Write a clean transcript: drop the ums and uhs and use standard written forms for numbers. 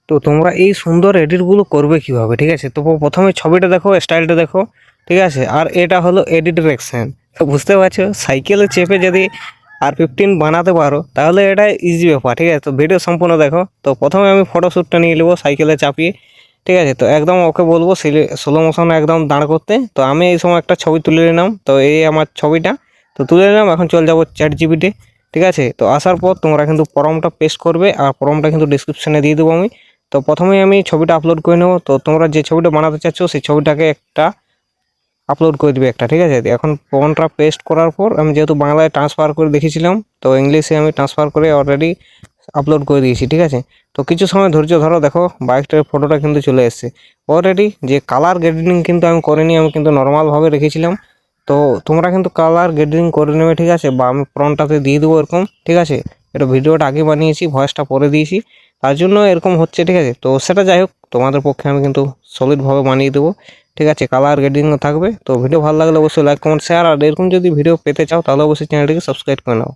তো তোমরা এই সুন্দর এডিটগুলো করবে কিভাবে, ঠিক আছে? তো প্রথমে ছবিটা দেখো, স্টাইলটা দেখো, ঠিক আছে? আর এটা হলো এডিট ডিরেকশন। তো বুঝতে পারছো, সাইকেলে চেপে যদি R15 বানাতে পারো তাহলে এটা ইজি ব্যাপার, ঠিক আছে? তো ভিডিও সম্পূর্ণ দেখো। তো প্রথমে আমি ফটোশ্যুটটা নিয়ে নেবো সাইকেলে চাপিয়ে, ঠিক আছে? তো একদম ওকে বলবো স্লো মোশনে একদম দাঁড় করতে। তো আমি এই সময় একটা ছবি তুলে নিলাম, তো এই আমার ছবিটা তো তুলে নিলাম। এখন চলে যাবো ChatGPT, ঠিক আছে? তো আসার পর তোমরা কিন্তু প্রম্পটটা পেস্ট করবে, আর প্রম্পটটা কিন্তু ডিসক্রিপশানে দিয়ে দেবো আমি। তো প্রথমেই আমি ছবিটা আপলোড করে নেবো। তো তোমরা যে ছবিটা বানাতে চাচ্ছ সেই ছবিটাকে একটা আপলোড করে দিবে একটা, ঠিক আছে? এখন ফোনটা পেস্ট করার পর আমি যেহেতু বাংলায় ট্রান্সফার করে দেখেছিলাম, তো ইংলিশে আমি ট্রান্সফার করে অলরেডি আপলোড করে দিয়েছি, ঠিক আছে? তো কিছু সময় ধৈর্য ধরো, দেখো বাইকটার ফটোটা কিন্তু চলে এসেছে অলরেডি। যে কালার গ্রেডিং কিন্তু আমি করিনি, আমি কিন্তু নর্মালভাবে রেখেছিলাম। তো তোমরা কিন্তু কালার গ্রেডিং করে নেবে, ঠিক আছে? বা আমি ফ্রন্টটাতে দিয়ে দেবো এরকম, ঠিক আছে? এটা ভিডিওটা আগে বানিয়েছি, ভয়েসটা পরে দিয়েছি, তার জন্য এরকম হচ্ছে, ঠিক আছে? তো সেটা যাই হোক, তোমাদের পক্ষে আমি কিন্তু সলিডভাবে বানিয়ে দেবো, ঠিক আছে? কালার গ্রেডিংও থাকবে। তো ভিডিও ভালো লাগলে অবশ্যই লাইক কমেন্ট শেয়ার, আর এরকম যদি ভিডিও পেতে চাও তাহলে অবশ্যই চ্যানেলটিকে সাবস্ক্রাইব করে নাও।